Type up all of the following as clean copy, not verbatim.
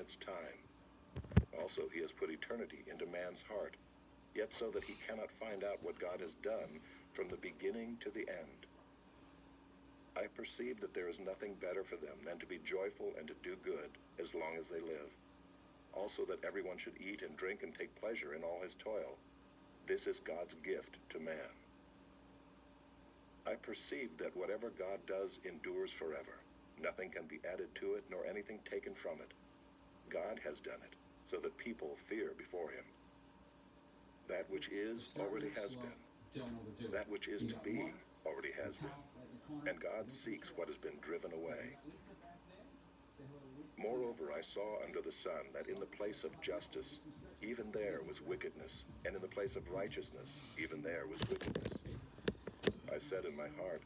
its time. Also, he has put eternity into man's heart, yet so that he cannot find out what God has done from the beginning to the end. I perceive that there is nothing better for them than to be joyful and to do good as long as they live. Also that everyone should eat and drink and take pleasure in all his toil. This is God's gift to man. I perceive that whatever God does endures forever. Nothing can be added to it, nor anything taken from it. God has done it, so that people fear before him. That which is already has been. That which is to be already has been. And God seeks what has been driven away. Moreover, I saw under the sun that in the place of justice, even there was wickedness, and in the place of righteousness, even there was wickedness. I said in my heart,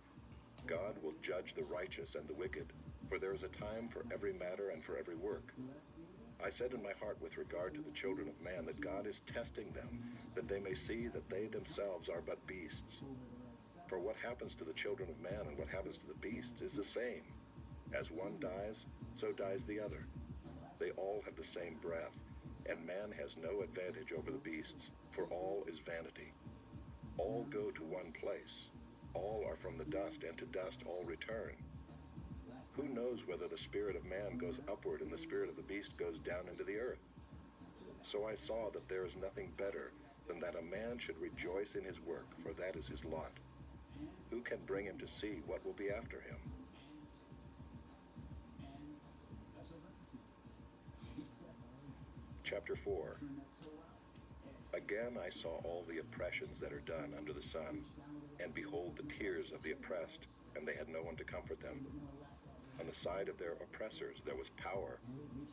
God will judge the righteous and the wicked, for there is a time for every matter and for every work. I said in my heart with regard to the children of man that God is testing them, that they may see that they themselves are but beasts. For what happens to the children of man and what happens to the beasts is the same. As one dies, so dies the other. They all have the same breath, and man has no advantage over the beasts, for all is vanity. All go to one place. All are from the dust, and to dust all return. Who knows whether the spirit of man goes upward and the spirit of the beast goes down into the earth? So I saw that there is nothing better than that a man should rejoice in his work, for that is his lot. Who can bring him to see what will be after him? Chapter 4. Again I saw all the oppressions that are done under the sun, and behold the tears of the oppressed, and they had no one to comfort them. On the side of their oppressors there was power,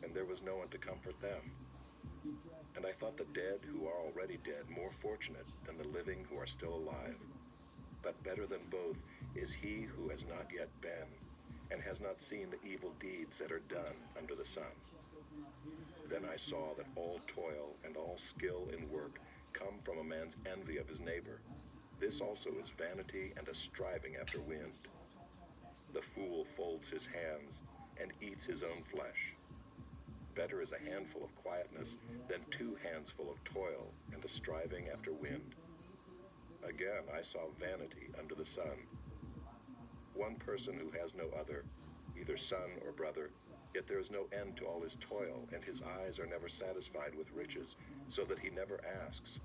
and there was no one to comfort them. And I thought the dead who are already dead more fortunate than the living who are still alive. But better than both is he who has not yet been, and has not seen the evil deeds that are done under the sun. Then I saw that all toil and all skill in work come from a man's envy of his neighbor. This also is vanity and a striving after wind. The fool folds his hands and eats his own flesh. Better is a handful of quietness than 2 hands full of toil and a striving after wind. Again I saw vanity under the sun. One person who has no other, either son or brother, yet there is no end to all his toil, and his eyes are never satisfied with riches, so that he never asks,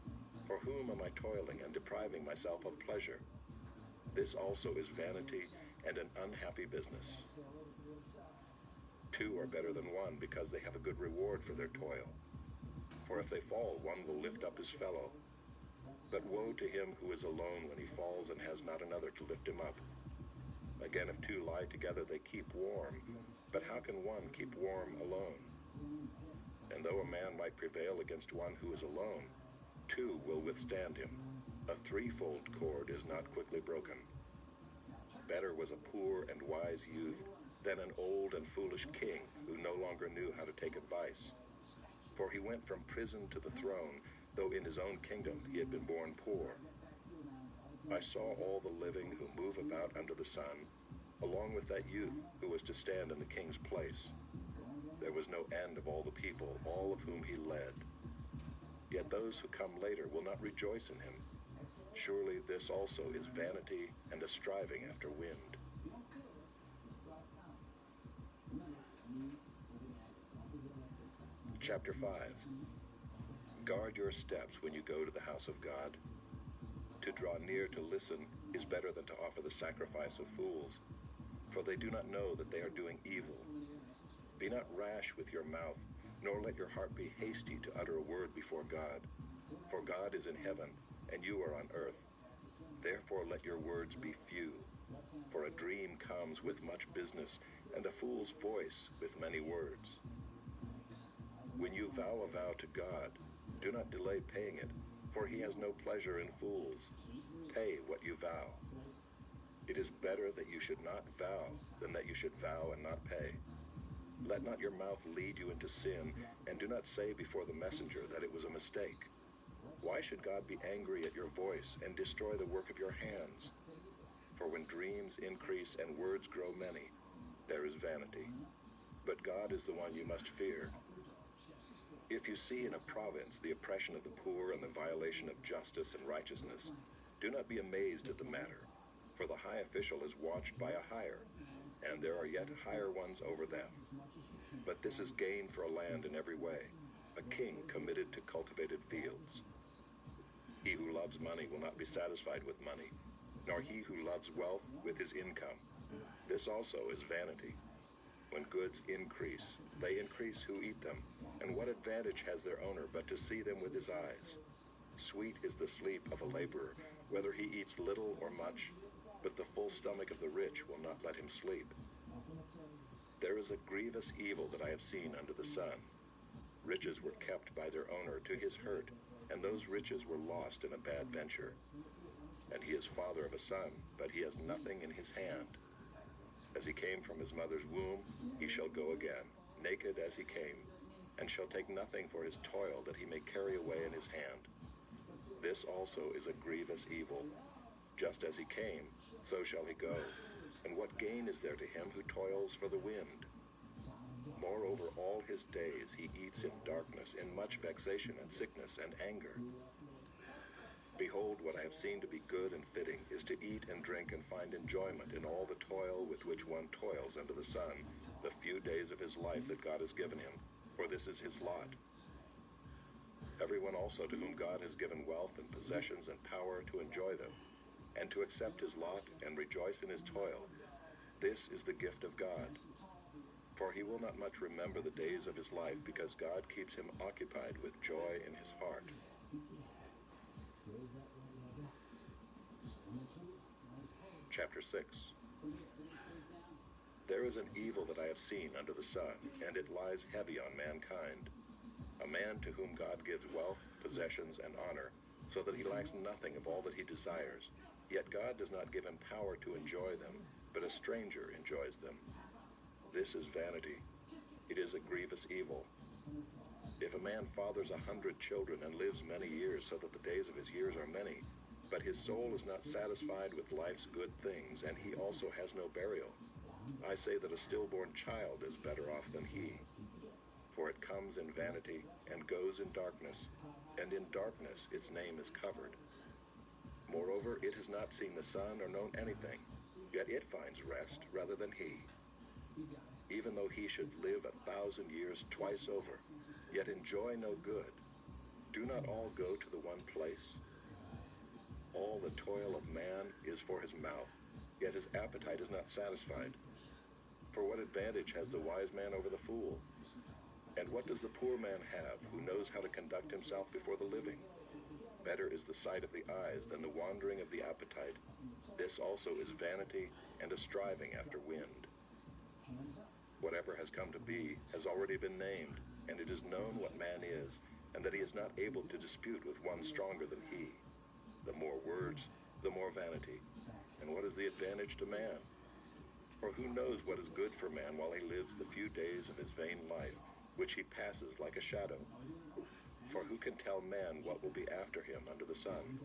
for whom am I toiling and depriving myself of pleasure? This also is vanity and an unhappy business. 2 are better than 1 because they have a good reward for their toil. For if they fall, one will lift up his fellow. But woe to him who is alone when he falls and has not another to lift him up. Again, if 2 lie together, they keep warm. But how can one keep warm alone? And though a man might prevail against one who is alone, 2 will withstand him. A threefold cord is not quickly broken. Better was a poor and wise youth than an old and foolish king who no longer knew how to take advice. For he went from prison to the throne, though in his own kingdom he had been born poor. I saw all the living who move about under the sun, along with that youth who was to stand in the king's place. There was no end of all the people, all of whom he led. Yet those who come later will not rejoice in him. Surely this also is vanity and a striving after wind. Chapter 5. Guard your steps when you go to the house of God. To draw near to listen is better than to offer the sacrifice of fools, for they do not know that they are doing evil. Be not rash with your mouth, nor let your heart be hasty to utter a word before God. For God is in heaven, and you are on earth. Therefore let your words be few. For a dream comes with much business, and a fool's voice with many words. When you vow a vow to God, do not delay paying it, for he has no pleasure in fools. Pay what you vow. It is better that you should not vow than that you should vow and not pay. Let not your mouth lead you into sin, and do not say before the messenger that it was a mistake. Why should God be angry at your voice and destroy the work of your hands? For when dreams increase and words grow many, there is vanity. But God is the one you must fear. If you see in a province the oppression of the poor and the violation of justice and righteousness, do not be amazed at the matter, for the high official is watched by a higher, and there are yet higher ones over them. But this is gain for a land in every way, a king committed to cultivated fields. He who loves money will not be satisfied with money, nor he who loves wealth with his income. This also is vanity. When goods increase, they increase who eat them, and what advantage has their owner but to see them with his eyes? Sweet is the sleep of a laborer, whether he eats little or much, but the full stomach of the rich will not let him sleep. There is a grievous evil that I have seen under the sun. Riches were kept by their owner to his hurt, and those riches were lost in a bad venture. And he is father of a son, but he has nothing in his hand. As he came from his mother's womb, he shall go again, naked as he came, and shall take nothing for his toil that he may carry away in his hand. This also is a grievous evil. Just as he came, so shall he go. And what gain is there to him who toils for the wind? Moreover, all his days he eats in darkness, in much vexation and sickness and anger. Behold, what I have seen to be good and fitting is to eat and drink and find enjoyment in all the toil with which one toils under the sun, the few days of his life that God has given him, for this is his lot. Everyone also to whom God has given wealth and possessions and power to enjoy them, and to accept his lot and rejoice in his toil, this is the gift of God. For he will not much remember the days of his life, because God keeps him occupied with joy in his heart. Chapter 6. There is an evil that I have seen under the sun, and it lies heavy on mankind. A man to whom God gives wealth, possessions, and honor, so that he lacks nothing of all that he desires. Yet God does not give him power to enjoy them, but a stranger enjoys them. This is vanity. It is a grievous evil. If a man fathers 100 children and lives many years, so that the days of his years are many, but his soul is not satisfied with life's good things, and he also has no burial, I say that a stillborn child is better off than he. For it comes in vanity and goes in darkness, and in darkness its name is covered. Moreover, it has not seen the sun or known anything, yet it finds rest rather than he. Even though he should live 1,000 years twice over, yet enjoy no good, do not all go to the one place? All the toil of man is for his mouth, yet his appetite is not satisfied. For what advantage has the wise man over the fool? And what does the poor man have who knows how to conduct himself before the living? Better is the sight of the eyes than the wandering of the appetite. This also is vanity and a striving after wind. Whatever has come to be has already been named, and it is known what man is, and that he is not able to dispute with one stronger than he. The more words, the more vanity. And what is the advantage to man? For who knows what is good for man while he lives the few days of his vain life, which he passes like a shadow? For who can tell man what will be after him under the sun?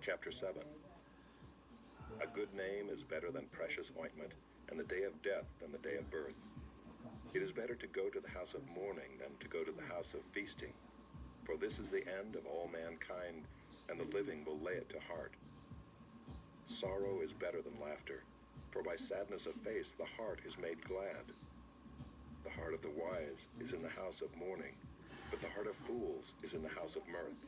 Chapter 7. A good name is better than precious ointment, and the day of death than the day of birth. It is better to go to the house of mourning than to go to the house of feasting. For this is the end of all mankind, and the living will lay it to heart. Sorrow is better than laughter, for by sadness of face the heart is made glad. The heart of the wise is in the house of mourning, but the heart of fools is in the house of mirth.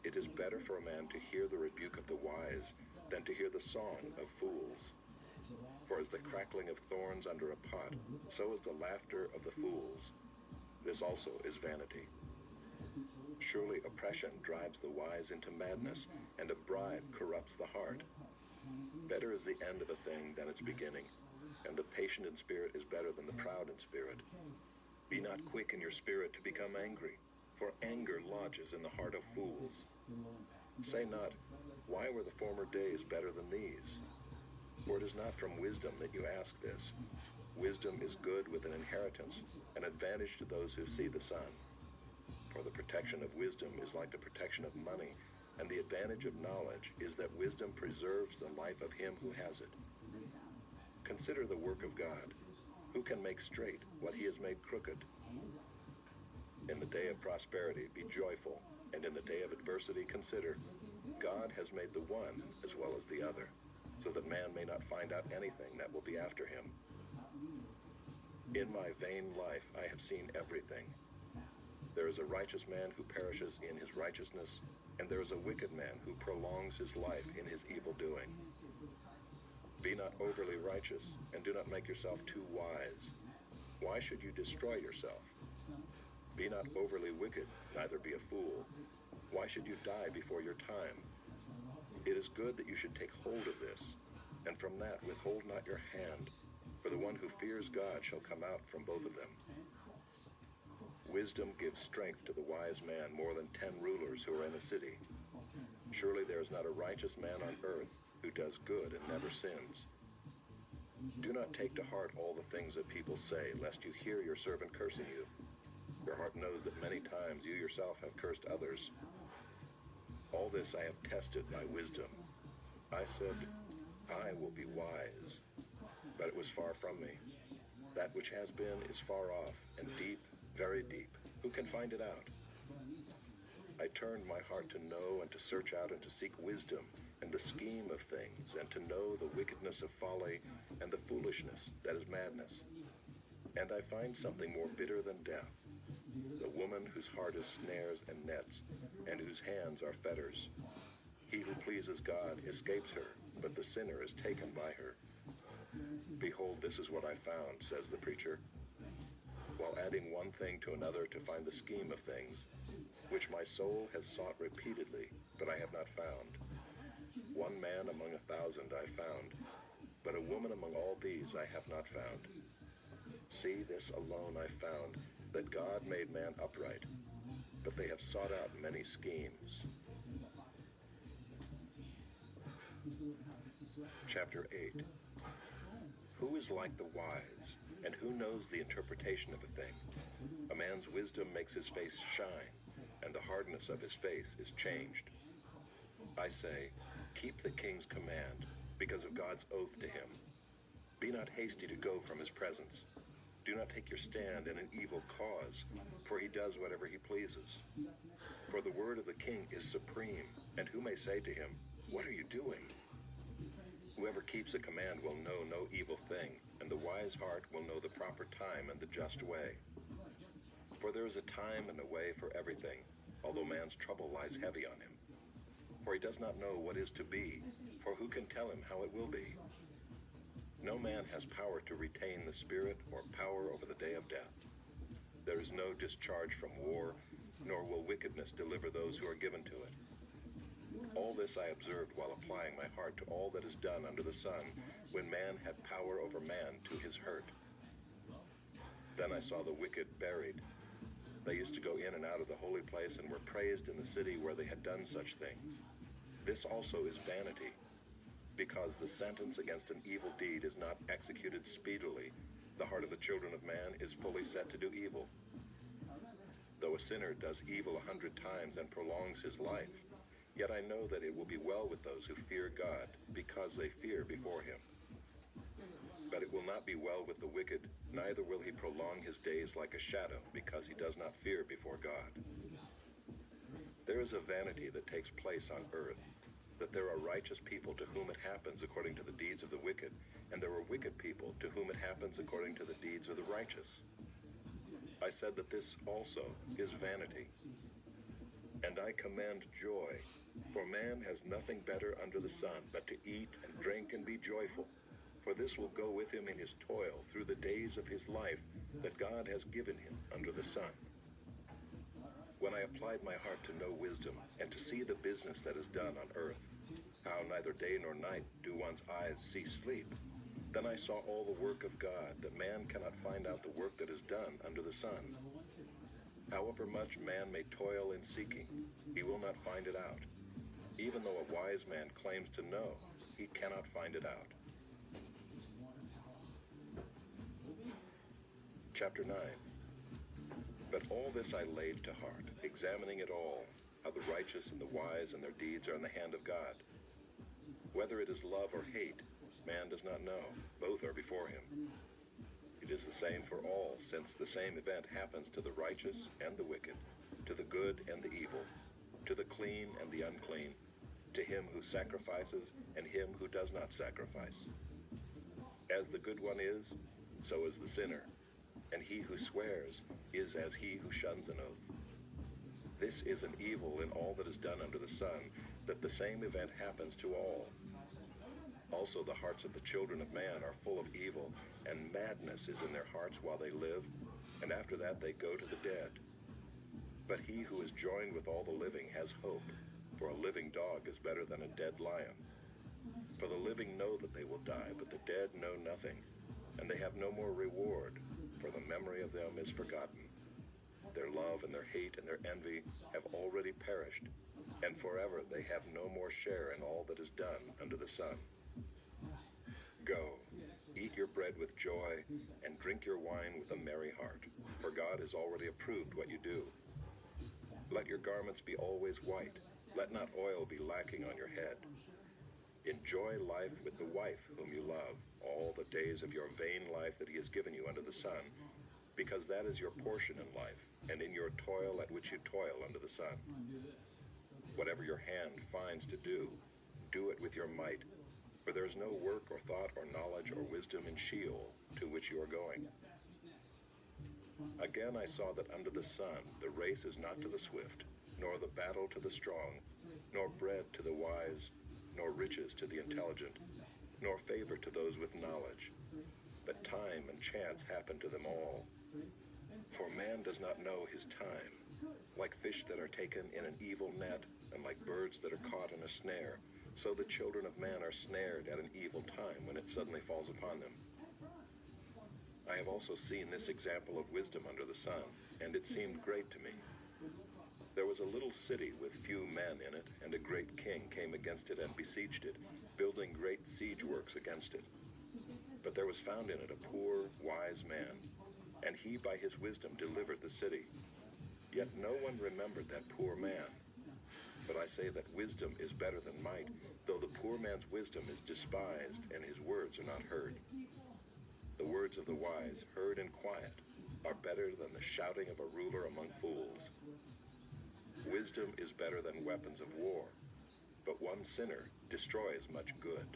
It is better for a man to hear the rebuke of the wise than to hear the song of fools. For as the crackling of thorns under a pot, so is the laughter of the fools. This also is vanity. Surely oppression drives the wise into madness, and a bribe corrupts the heart. Better is the end of a thing than its beginning, and the patient in spirit is better than the proud in spirit. Be not quick in your spirit to become angry, for anger lodges in the heart of fools. Say not, why were the former days better than these? For it is not from wisdom that you ask this. Wisdom is good with an inheritance, an advantage to those who see the sun. For the protection of wisdom is like the protection of money, and the advantage of knowledge is that wisdom preserves the life of him who has it. Consider the work of God. Who can make straight what he has made crooked? In the day of prosperity, be joyful, and in the day of adversity, consider, God has made the one as well as the other, so that man may not find out anything that will be after him. In my vain life, I have seen everything. There is a righteous man who perishes in his righteousness, and there is a wicked man who prolongs his life in his evil doing. Be not overly righteous, and do not make yourself too wise. Why should you destroy yourself? Be not overly wicked, neither be a fool. Why should you die before your time? It is good that you should take hold of this, and from that withhold not your hand, for the one who fears God shall come out from both of them. Wisdom gives strength to the wise man more than 10 rulers who are in a city. Surely there is not a righteous man on earth who does good and never sins. Do not take to heart all the things that people say, lest you hear your servant cursing you. Your heart knows that many times you yourself have cursed others. All this I have tested by wisdom. I said, I will be wise, but it was far from me. That which has been is far off, and deep, very deep. Who can find it out? I turned my heart to know and to search out and to seek wisdom and the scheme of things, and to know the wickedness of folly and the foolishness that is madness. And I find something more bitter than death, the woman whose heart is snares and nets, and whose hands are fetters. He who pleases God escapes her, but the sinner is taken by her. Behold, this is what I found, says the preacher, while adding one thing to another to find the scheme of things, which my soul has sought repeatedly, but I have not found. One man among 1,000 I found, but a woman among all these I have not found. See, this alone I found, that God made man upright, but they have sought out many schemes. Chapter 8. Who is like the wise, and who knows the interpretation of a thing? A man's wisdom makes his face shine, and the hardness of his face is changed. I say, keep the king's command, because of God's oath to him. Be not hasty to go from his presence. Do not take your stand in an evil cause, for he does whatever he pleases. For the word of the king is supreme, and who may say to him, what are you doing? Whoever keeps a command will know no evil thing, and the wise heart will know the proper time and the just way. For there is a time and a way for everything, although man's trouble lies heavy on him. For he does not know what is to be, for who can tell him how it will be? No man has power to retain the spirit or power over the day of death. There is no discharge from war, nor will wickedness deliver those who are given to it. All this I observed while applying my heart to all that is done under the sun, when man had power over man to his hurt. Then I saw the wicked buried. They used to go in and out of the holy place and were praised in the city where they had done such things. This also is vanity, because the sentence against an evil deed is not executed speedily. The heart of the children of man is fully set to do evil. Though a sinner does evil 100 times and prolongs his life, yet I know that it will be well with those who fear God, because they fear before him. But it will not be well with the wicked, neither will he prolong his days like a shadow, because he does not fear before God. There is a vanity that takes place on earth, that there are righteous people to whom it happens according to the deeds of the wicked, and there are wicked people to whom it happens according to the deeds of the righteous. I said that this also is vanity. And I command joy, for man has nothing better under the sun but to eat and drink and be joyful, for this will go with him in his toil through the days of his life that God has given him under the sun. When I applied my heart to know wisdom and to see the business that is done on earth, how neither day nor night do one's eyes see sleep, then I saw all the work of God, that man cannot find out the work that is done under the sun. However much man may toil in seeking, he will not find it out. Even though a wise man claims to know, he cannot find it out. Chapter 9. But all this I laid to heart, examining it all, how the righteous and the wise and their deeds are in the hand of God. Whether it is love or hate, man does not know. Both are before him. It is the same for all, since the same event happens to the righteous and the wicked, to the good and the evil, to the clean and the unclean, to him who sacrifices and him who does not sacrifice. As the good one is, so is the sinner, and he who swears is as he who shuns an oath. This is an evil in all that is done under the sun, that the same event happens to all. Also the hearts of the children of man are full of evil, and madness is in their hearts while they live, and after that they go to the dead. But he who is joined with all the living has hope, for a living dog is better than a dead lion. For the living know that they will die, but the dead know nothing, and they have no more reward, for the memory of them is forgotten. Their love and their hate and their envy have already perished, and forever they have no more share in all that is done under the sun. Go, eat your bread with joy, and drink your wine with a merry heart, for God has already approved what you do. Let your garments be always white, let not oil be lacking on your head. Enjoy life with the wife whom you love, all the days of your vain life that he has given you under the sun, because that is your portion in life, and in your toil at which you toil under the sun. Whatever your hand finds to do, do it with your might, for there is no work or thought or knowledge or wisdom in Sheol, to which you are going. Again I saw that under the sun the race is not to the swift, nor the battle to the strong, nor bread to the wise, nor riches to the intelligent, nor favor to those with knowledge. But time and chance happen to them all. For man does not know his time. Like fish that are taken in an evil net, and like birds that are caught in a snare, so the children of man are snared at an evil time when it suddenly falls upon them. I have also seen this example of wisdom under the sun, and it seemed great to me. There was a little city with few men in it, and a great king came against it and besieged it, building great siege works against it. But there was found in it a poor, wise man, and he by his wisdom delivered the city. Yet no one remembered that poor man. But I say that wisdom is better than might, though the poor man's wisdom is despised, and his words are not heard. The words of the wise, heard in quiet, are better than the shouting of a ruler among fools. Wisdom is better than weapons of war, but one sinner destroys much good.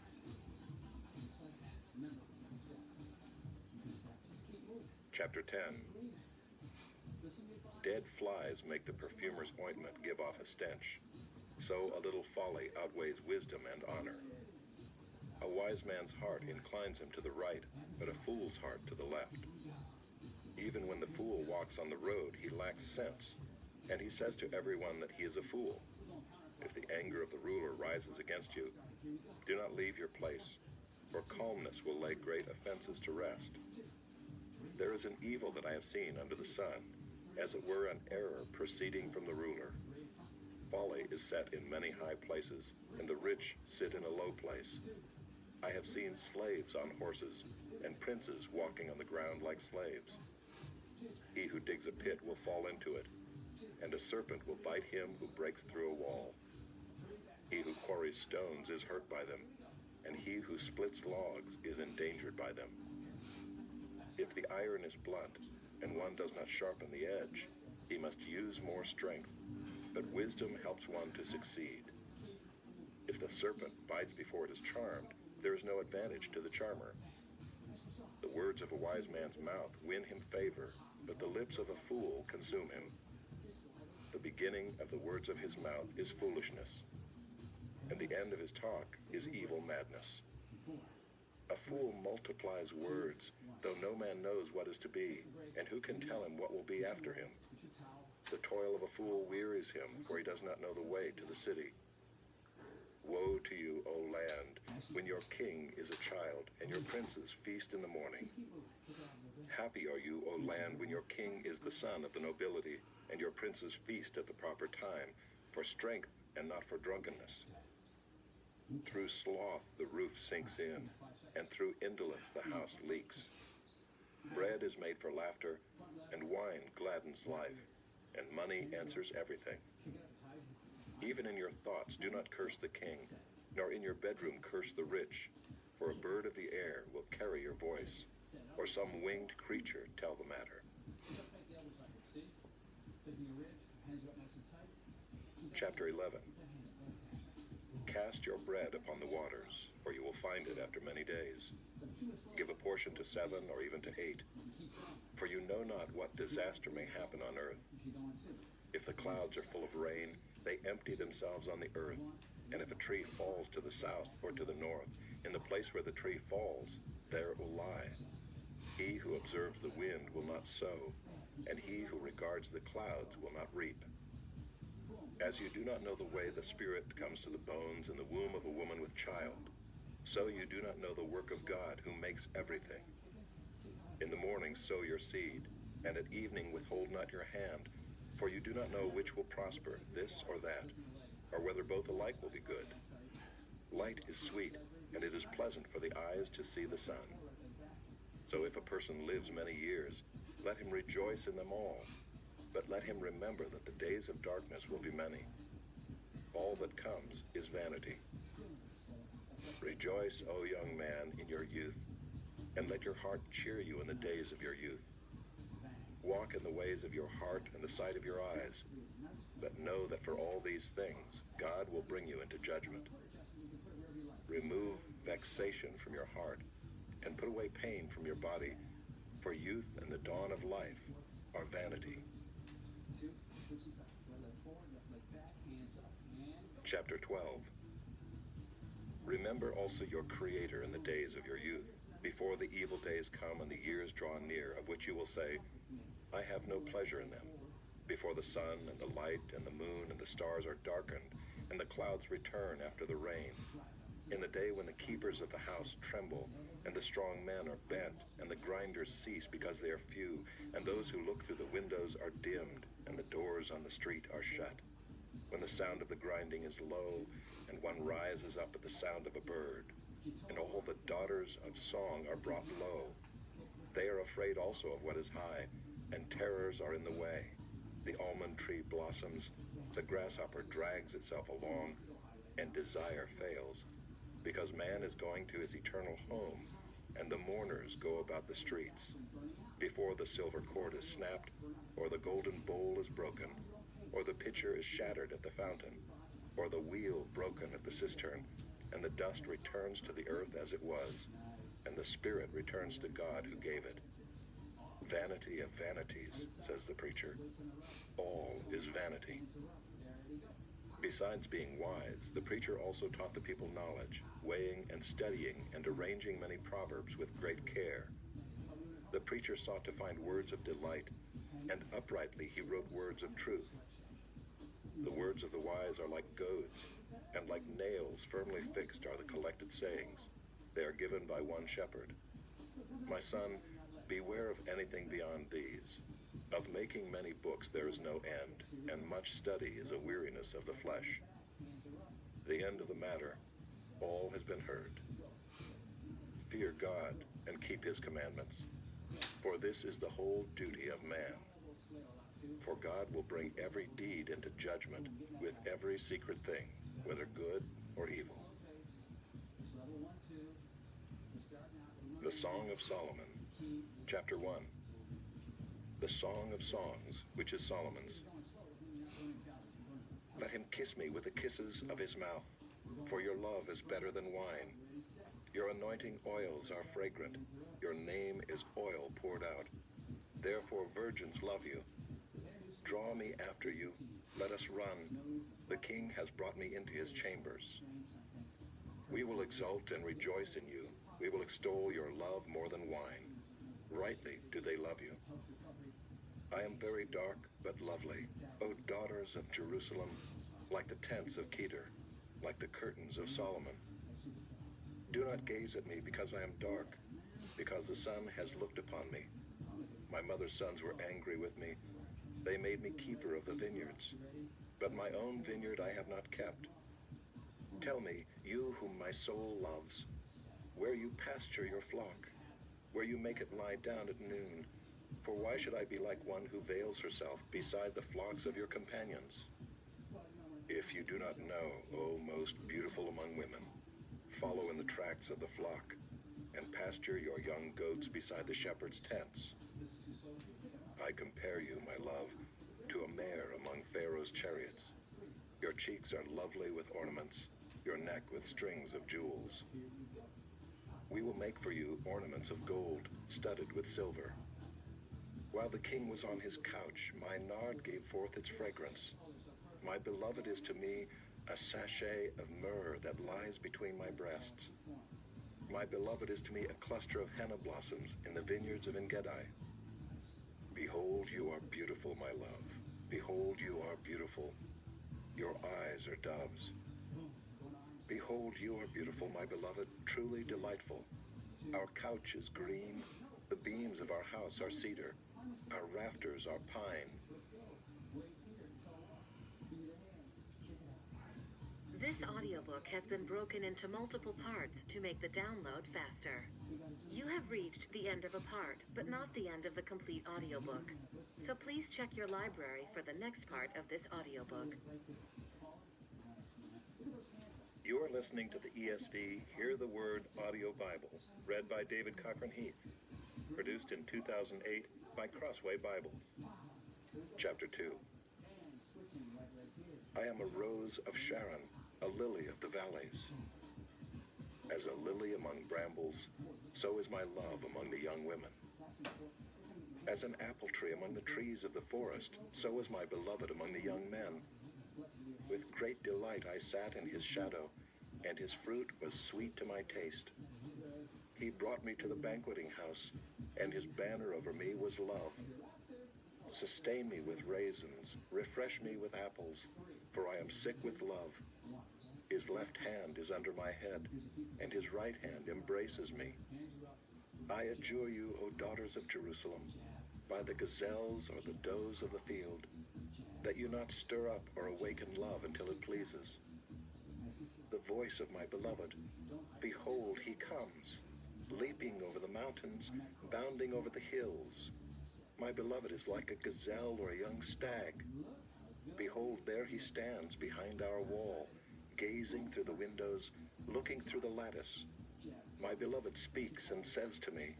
Chapter 10. Dead flies make the perfumer's ointment give off a stench. So a little folly outweighs wisdom and honor. A wise man's heart inclines him to the right, but a fool's heart to the left. Even when the fool walks on the road, he lacks sense, and he says to everyone that he is a fool. If the anger of the ruler rises against you, do not leave your place, for calmness will lay great offenses to rest. There is an evil that I have seen under the sun, as it were an error proceeding from the ruler. Folly is set in many high places, and the rich sit in a low place. I have seen slaves on horses, and princes walking on the ground like slaves. He who digs a pit will fall into it, and a serpent will bite him who breaks through a wall. He who quarries stones is hurt by them, and he who splits logs is endangered by them. If the iron is blunt, and one does not sharpen the edge, he must use more strength, but wisdom helps one to succeed. If the serpent bites before it is charmed, there is no advantage to the charmer. The words of a wise man's mouth win him favor, but the lips of a fool consume him. The beginning of the words of his mouth is foolishness, and the end of his talk is evil madness. A fool multiplies words, though no man knows what is to be, and who can tell him what will be after him? The toil of a fool wearies him, for he does not know the way to the city. Woe to you, O land, when your king is a child, and your princes feast in the morning. Happy are you, O land, when your king is the son of the nobility, and your princes feast at the proper time, for strength and not for drunkenness. Through sloth the roof sinks in, and through indolence the house leaks. Bread is made for laughter, and wine gladdens life, and money answers everything. Even in your thoughts do not curse the king, nor in your bedroom curse the rich, or a bird of the air will carry your voice, or some winged creature tell the matter. Chapter 11. Cast your bread upon the waters, for you will find it after many days. Give a portion to 7 or even to 8, for you know not what disaster may happen on earth. If the clouds are full of rain, they empty themselves on the earth, and if a tree falls to the south or to the north, in the place where the tree falls, there it will lie. He who observes the wind will not sow, and he who regards the clouds will not reap. As you do not know the way the Spirit comes to the bones in the womb of a woman with child, so you do not know the work of God who makes everything. In the morning sow your seed, and at evening withhold not your hand, for you do not know which will prosper, this or that, or whether both alike will be good. Light is sweet, and it is pleasant for the eyes to see the sun. So if a person lives many years, let him rejoice in them all. But let him remember that the days of darkness will be many. All that comes is vanity. Rejoice, O young man, in your youth, and let your heart cheer you in the days of your youth. Walk in the ways of your heart and the sight of your eyes, but know that for all these things God will bring you into judgment. Remove vexation from your heart, and put away pain from your body, for youth and the dawn of life are vanity. Chapter 12. Remember also your Creator in the days of your youth, before the evil days come and the years draw near, of which you will say, I have no pleasure in them, before the sun and the light and the moon and the stars are darkened, and the clouds return after the rain, in the day when the keepers of the house tremble, and the strong men are bent, and the grinders cease because they are few, and those who look through the windows are dimmed, and the doors on the street are shut. When the sound of the grinding is low, and one rises up at the sound of a bird, and all the daughters of song are brought low. They are afraid also of what is high, and terrors are in the way. The almond tree blossoms, the grasshopper drags itself along, and desire fails, because man is going to his eternal home, and the mourners go about the streets. Before the silver cord is snapped, or the golden bowl is broken, or the pitcher is shattered at the fountain, or the wheel broken at the cistern, and the dust returns to the earth as it was, and the spirit returns to God who gave it. Vanity of vanities, says the preacher. All is vanity. Besides being wise, the preacher also taught the people knowledge, weighing and studying and arranging many proverbs with great care. The preacher sought to find words of delight, and uprightly he wrote words of truth. The words of the wise are like goads, and like nails firmly fixed are the collected sayings. They are given by one shepherd. My son, beware of anything beyond these. Of making many books there is no end, and much study is a weariness of the flesh. The end of the matter, all has been heard. Fear God and keep his commandments, for this is the whole duty of man. For God will bring every deed into judgment with every secret thing, whether good or evil. The Song of Solomon, Chapter 1. The Song of Songs, which is Solomon's. Let him kiss me with the kisses of his mouth, for your love is better than wine. Your anointing oils are fragrant. Your name is oil poured out. Therefore virgins love you. Draw me after you. Let us run. The king has brought me into his chambers. We will exult and rejoice in you. We will extol your love more than wine. Rightly do they love you. I am very dark but lovely, O daughters of Jerusalem, like the tents of Kedar, like the curtains of Solomon. Do not gaze at me because I am dark, because the sun has looked upon me. My mother's sons were angry with me. They made me keeper of the vineyards, but my own vineyard I have not kept. Tell me, you whom my soul loves, where you pasture your flock, where you make it lie down at noon. For why should I be like one who veils herself beside the flocks of your companions? If you do not know, O most beautiful among women, Follow in the tracks of the flock, and pasture your young goats beside the shepherd's tents. I compare you, my love, to a mare among Pharaoh's chariots. Your cheeks are lovely with ornaments, your neck with strings of jewels. We will make for you ornaments of gold, studded with silver. While the king was on his couch, my nard gave forth its fragrance. My beloved is to me a sachet of myrrh that lies between my breasts. My beloved is to me a cluster of henna blossoms in the vineyards of Engedi. Behold, you are beautiful, my love. Behold, you are beautiful. Your eyes are doves. Behold, you are beautiful, my beloved, truly delightful. Our couch is green. The beams of our house are cedar. Our rafters are pine. This audiobook has been broken into multiple parts to make the download faster. You have reached the end of a part, but not the end of the complete audiobook. So please check your library for the next part of this audiobook. You are listening to the ESV Hear the Word Audio Bible, read by David Cochran Heath, produced in 2008 by Crossway Bibles. Chapter 2. I am a rose of Sharon, a lily of the valleys. As a lily among brambles, so is my love among the young women. As an apple tree among the trees of the forest, so is my beloved among the young men. With great delight I sat in his shadow, and his fruit was sweet to my taste. He brought me to the banqueting house, and his banner over me was love. Sustain me with raisins, refresh me with apples, for I am sick with love. His left hand is under my head, and his right hand embraces me. I adjure you, O daughters of Jerusalem, by the gazelles or the does of the field, that you not stir up or awaken love until it pleases. The voice of my beloved, behold, he comes, leaping over the mountains, bounding over the hills. My beloved is like a gazelle or a young stag. Behold, there he stands behind our wall, gazing through the windows, looking through the lattice. My beloved speaks and says to me,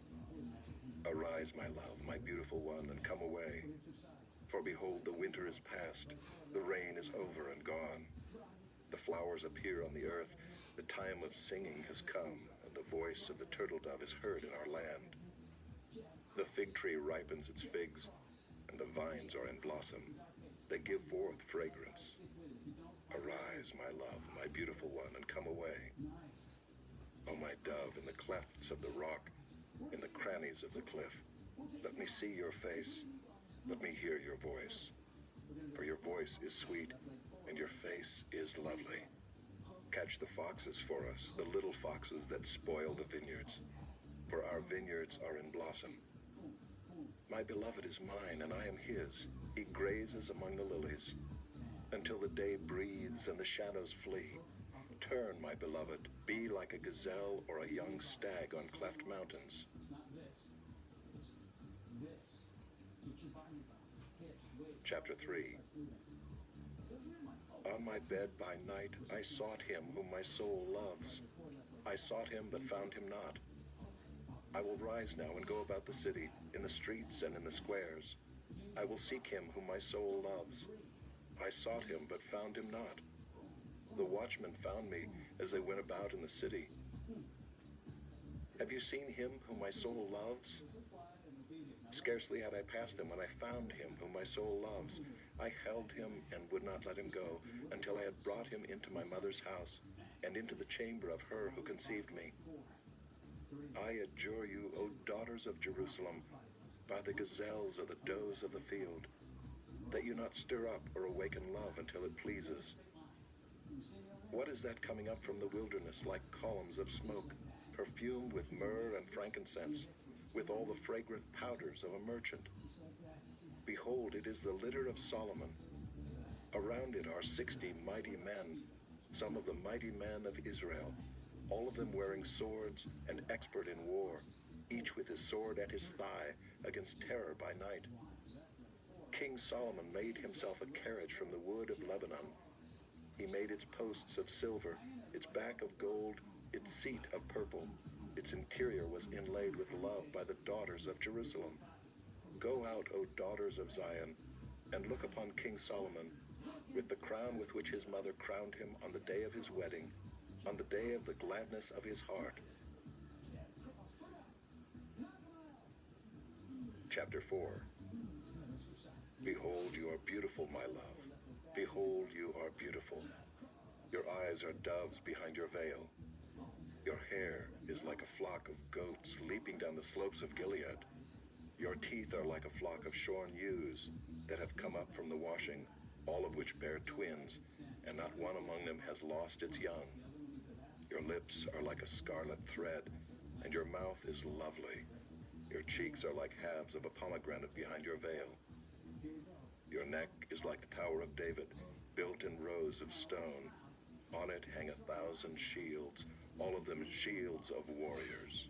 arise, my love, my beautiful one, and come away. For behold, the winter is past, the rain is over and gone. The flowers appear on the earth, the time of singing has come, and the voice of the turtle dove is heard in our land. The fig tree ripens its figs, and the vines are in blossom. They give forth fragrance. Arise, my love, my beautiful one, and come away. O my dove, in the clefts of the rock, in the crannies of the cliff, let me see your face, let me hear your voice. For your voice is sweet, and your face is lovely. Catch the foxes for us, the little foxes that spoil the vineyards, for our vineyards are in blossom. My beloved is mine, and I am his. He grazes among the lilies, until the day breathes and the shadows flee. Turn, my beloved, be like a gazelle or a young stag on cleft mountains. Chapter 3. On my bed by night I sought him whom my soul loves. I sought him but found him not. I will rise now and go about the city, in the streets and in the squares. I will seek him whom my soul loves. I sought him but found him not. The watchmen found me as they went about in the city. Have you seen him whom my soul loves? Scarcely had I passed him when I found him whom my soul loves. I held him and would not let him go until I had brought him into my mother's house and into the chamber of her who conceived me. I adjure you, O daughters of Jerusalem, by the gazelles or the does of the field, that you not stir up or awaken love until it pleases. What is that coming up from the wilderness like columns of smoke, perfumed with myrrh and frankincense, with all the fragrant powders of a merchant? Behold, it is the litter of Solomon. Around it are 60 mighty men, some of the mighty men of Israel, all of them wearing swords and expert in war, each with his sword at his thigh against terror by night. King Solomon made himself a carriage from the wood of Lebanon. He made its posts of silver, its back of gold, its seat of purple. Its interior was inlaid with love by the daughters of Jerusalem. Go out, O daughters of Zion, and look upon King Solomon, with the crown with which his mother crowned him on the day of his wedding, on the day of the gladness of his heart. Chapter 4. Behold, you are beautiful, my love. Behold, you are beautiful. Your eyes are doves behind your veil. Your hair is like a flock of goats leaping down the slopes of Gilead. Your teeth are like a flock of shorn ewes that have come up from the washing, all of which bear twins, and not one among them has lost its young. Your lips are like a scarlet thread, and your mouth is lovely. Your cheeks are like halves of a pomegranate behind your veil. Your neck is like the Tower of David, built in rows of stone. On it hang 1,000 shields, all of them shields of warriors.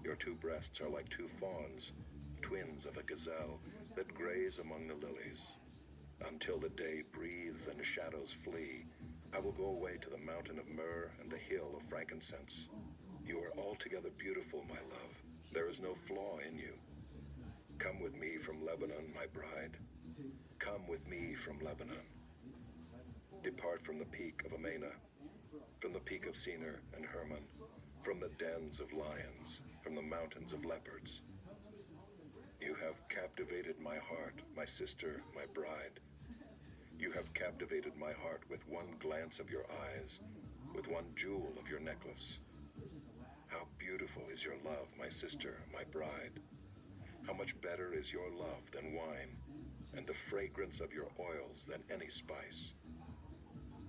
Your two breasts are like two fawns, twins of a gazelle, that graze among the lilies. Until the day breathes and the shadows flee, I will go away to the mountain of myrrh and the hill of frankincense. You are altogether beautiful, my love. There is no flaw in you. Come with me from Lebanon, my bride. Come with me from Lebanon. Depart from the peak of Amana, from the peak of Senir and Hermon, from the dens of lions, from the mountains of leopards. You have captivated my heart, my sister, my bride. You have captivated my heart with one glance of your eyes, with one jewel of your necklace. How beautiful is your love, my sister, my bride. How much better is your love than wine, and the fragrance of your oils than any spice.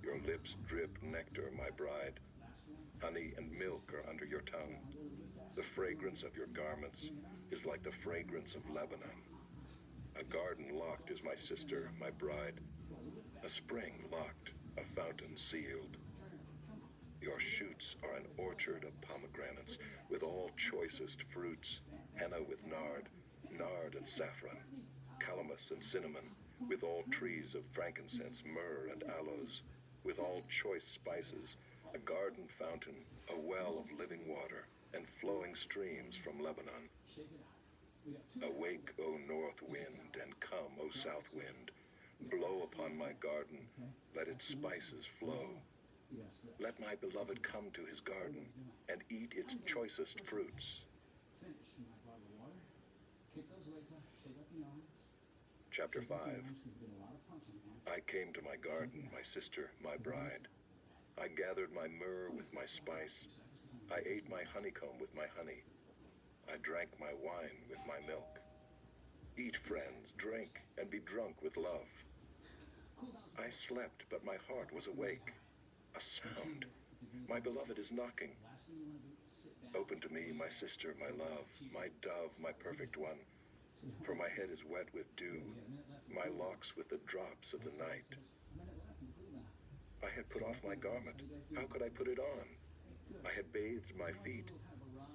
Your lips drip nectar, my bride. Honey and milk are under your tongue. The fragrance of your garments is like the fragrance of Lebanon. A garden locked is my sister, my bride. A spring locked, a fountain sealed. Your shoots are an orchard of pomegranates with all choicest fruits, henna with nard, nard and saffron, calamus and cinnamon, with all trees of frankincense, myrrh and aloes, with all choice spices, a garden fountain, a well of living water, and flowing streams from Lebanon. Awake, O north wind, and come, O south wind. Blow upon my garden, let its spices flow. Let my beloved come to his garden and eat its choicest fruits. Chapter 5. I came to my garden, my sister, my bride. I gathered my myrrh with my spice. I ate my honeycomb with my honey. I drank my wine with my milk. Eat, friends, drink, and be drunk with love. I slept, but my heart was awake. A sound. My beloved is knocking. Open to me, my sister, my love, my dove, my perfect one. For my head is wet with dew, my locks with the drops of the night. I had put off my garment. How could I put it on? I had bathed my feet.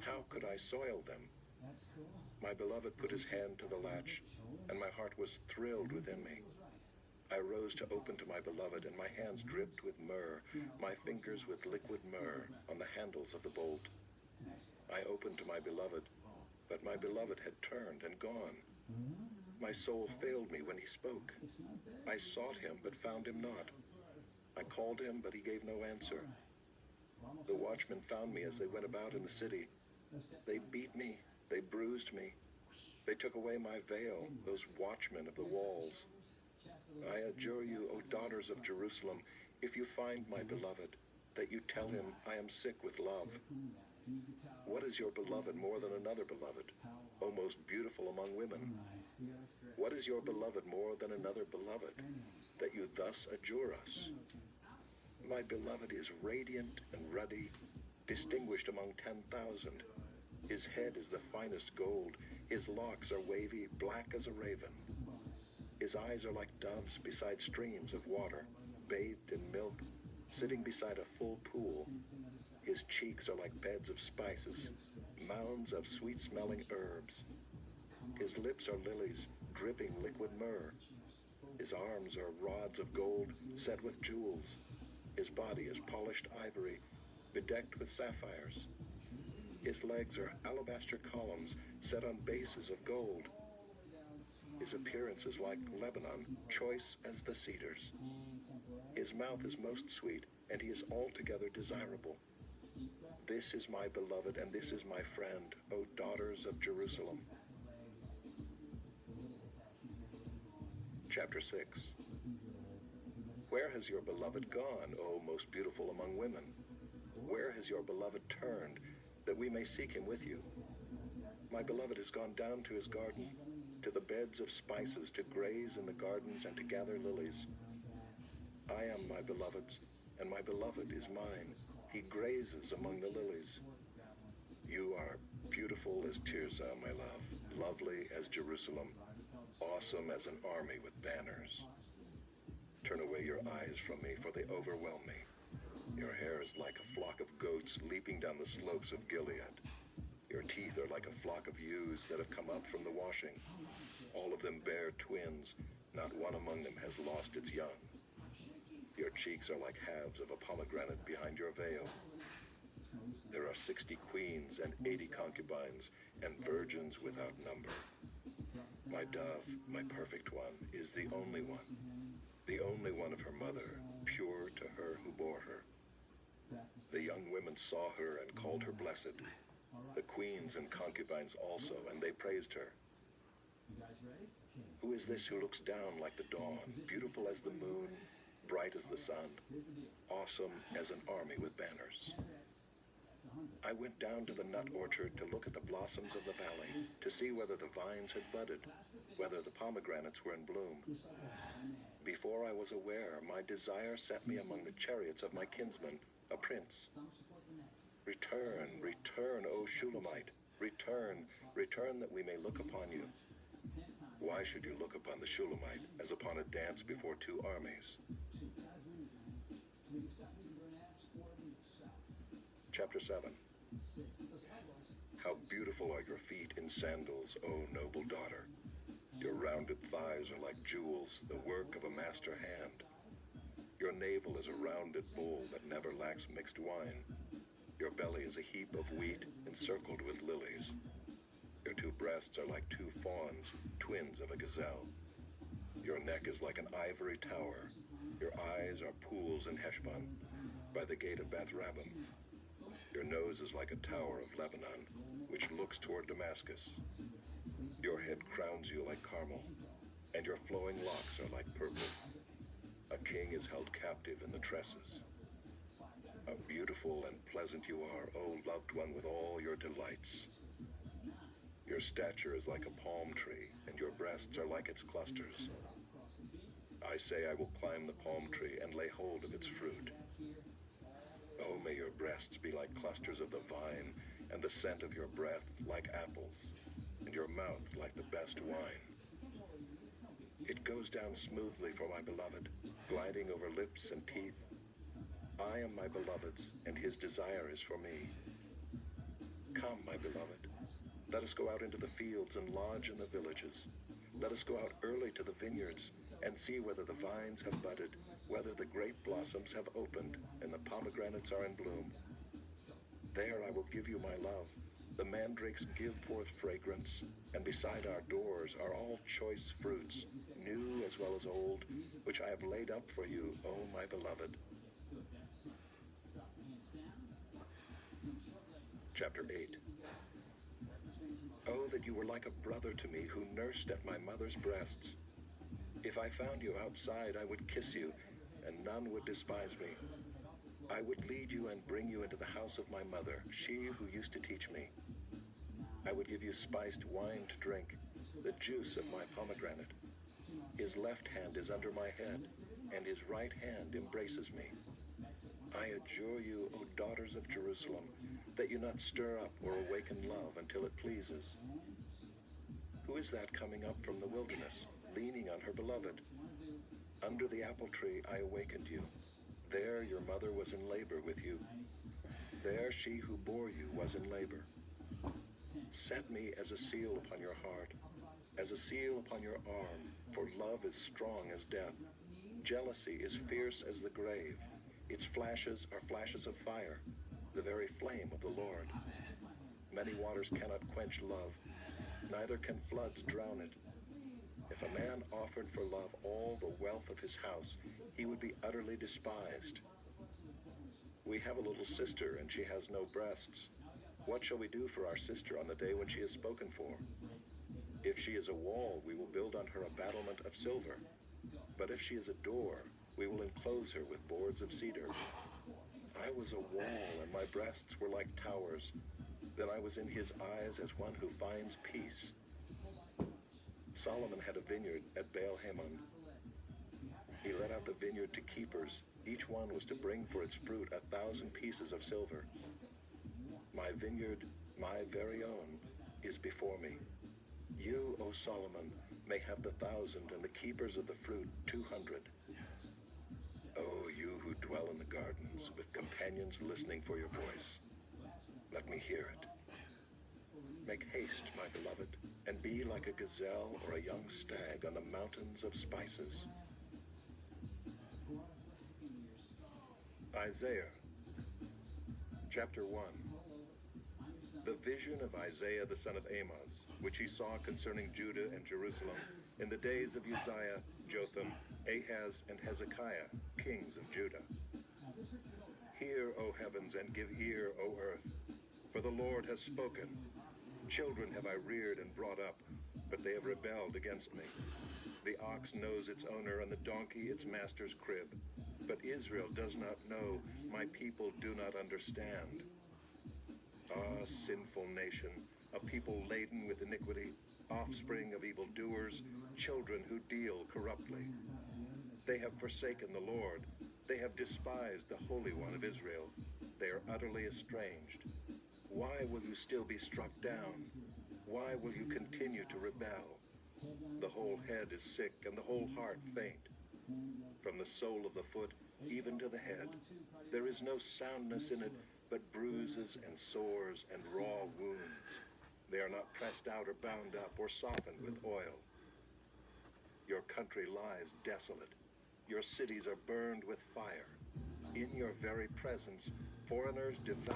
How could I soil them? My beloved put his hand to the latch, and my heart was thrilled within me. I rose to open to my beloved, and my hands dripped with myrrh, my fingers with liquid myrrh on the handles of the bolt. I opened to my beloved, but my beloved had turned and gone. My soul failed me when he spoke. I sought him, but found him not. I called him, but he gave no answer. The watchmen found me as they went about in the city. They beat me, they bruised me. They took away my veil, those watchmen of the walls. I adjure you, O daughters of Jerusalem, if you find my beloved, that you tell him I am sick with love. What is your beloved more than another beloved, O most beautiful among women? What is your beloved more than another beloved, that you thus adjure us? My beloved is radiant and ruddy, distinguished among 10,000. His head is the finest gold, his locks are wavy, black as a raven. His eyes are like doves beside streams of water, bathed in milk, sitting beside a full pool. His cheeks are like beds of spices, mounds of sweet-smelling herbs. His lips are lilies, dripping liquid myrrh. His arms are rods of gold set with jewels. His body is polished ivory, bedecked with sapphires. His legs are alabaster columns set on bases of gold. His appearance is like Lebanon, choice as the cedars. His mouth is most sweet, and he is altogether desirable. This is my beloved, and this is my friend, O daughters of Jerusalem. Chapter 6. Where has your beloved gone, O most beautiful among women? Where has your beloved turned, that we may seek him with you? My beloved has gone down to his garden, to the beds of spices, to graze in the gardens and to gather lilies. I am my beloved's, and my beloved is mine. He grazes among the lilies. You are beautiful as Tirzah, my love, lovely as Jerusalem, awesome as an army with banners. Turn away your eyes from me, for they overwhelm me. Your hair is like a flock of goats leaping down the slopes of Gilead. Your teeth are like a flock of ewes that have come up from the washing. All of them bear twins. Not one among them has lost its young. Your cheeks are like halves of a pomegranate behind your veil. There are 60 queens and 80 concubines, and virgins without number. My dove, my perfect one, is the only one of her mother, pure to her who bore her. The young women saw her and called her blessed, the queens and concubines also, and they praised her. Who is this who looks down like the dawn, beautiful as the moon, bright as the sun, awesome as an army with banners? I went down to the nut orchard to look at the blossoms of the valley, to see whether the vines had budded, whether the pomegranates were in bloom. Before I was aware, my desire set me among the chariots of my kinsman, a prince. Return, return, O Shulamite, return, return that we may look upon you. Why should you look upon the Shulamite as upon a dance before two armies? Chapter 7. How beautiful are your feet in sandals, O noble daughter. Your rounded thighs are like jewels, the work of a master hand. Your navel is a rounded bowl that never lacks mixed wine. Your belly is a heap of wheat encircled with lilies. Your two breasts are like two fawns, twins of a gazelle. Your neck is like an ivory tower. Your eyes are pools in Heshbon, by the gate of Beth Rabbim. Your nose is like a tower of Lebanon, which looks toward Damascus. Your head crowns you like Carmel, and your flowing locks are like purple. A king is held captive in the tresses. How beautiful and pleasant you are, O loved one, with all your delights. Your stature is like a palm tree, and your breasts are like its clusters. I say I will climb the palm tree and lay hold of its fruit. Oh, may your breasts be like clusters of the vine, and the scent of your breath like apples, and your mouth like the best wine. It goes down smoothly for my beloved, gliding over lips and teeth. I am my beloved's, and his desire is for me. Come, my beloved, let us go out into the fields and lodge in the villages. Let us go out early to the vineyards and see whether the vines have budded, whether the grape blossoms have opened, and the pomegranates are in bloom. There I will give you my love. The mandrakes give forth fragrance, and beside our doors are all choice fruits, new as well as old, which I have laid up for you, O my beloved. Chapter 8. Oh, that you were like a brother to me who nursed at my mother's breasts. If I found you outside, I would kiss you, and none would despise me. I would lead you and bring you into the house of my mother, she who used to teach me. I would give you spiced wine to drink, the juice of my pomegranate. His left hand is under my head, and his right hand embraces me. I adjure you, O daughters of Jerusalem, that you not stir up or awaken love until it pleases. Who is that coming up from the wilderness, leaning on her beloved? Under the apple tree I awakened you. There your mother was in labor with you. There she who bore you was in labor. Set me as a seal upon your heart, as a seal upon your arm, for love is strong as death. Jealousy is fierce as the grave. Its flashes are flashes of fire. the very flame of the Lord. Many waters cannot quench love, neither can floods drown it. If a man offered for love all the wealth of his house, he would be utterly despised. We have a little sister, and she has no breasts. What shall we do for our sister on the day when she is spoken for? If she is a wall, we will build on her a battlement of silver. But if she is a door, we will enclose her with boards of cedar. I was a wall, and my breasts were like towers. Then I was in his eyes as one who finds peace. Solomon had a vineyard at Baal-Hamon. He let out the vineyard to keepers. Each one was to bring for its fruit 1,000 pieces of silver. My vineyard, my very own, is before me. You, O Solomon, may have the 1,000, and the keepers of the fruit 200. Oh, you who dwell in the gardens, with companions listening for your voice, let me hear it. Make haste, my beloved, and be like a gazelle or a young stag on the mountains of spices. Isaiah, chapter 1. The vision of Isaiah the son of Amoz, which he saw concerning Judah and Jerusalem in the days of Uzziah, Jotham, Ahaz, and Hezekiah, kings of Judah. Hear, O heavens, and give ear, O earth, for the Lord has spoken. Children have I reared and brought up, but they have rebelled against me. The ox knows its owner, and the donkey its master's crib. But Israel does not know, my people do not understand. Ah, sinful nation, a people laden with iniquity, offspring of evildoers, children who deal corruptly. They have forsaken the Lord. They have despised the Holy One of Israel. They are utterly estranged. Why will you still be struck down? Why will you continue to rebel? The whole head is sick, and the whole heart faint. From the sole of the foot even to the head, there is no soundness in it, but bruises and sores and raw wounds. They are not pressed out or bound up or softened with oil. Your country lies desolate. Your cities are burned with fire. In your very presence, foreigners devour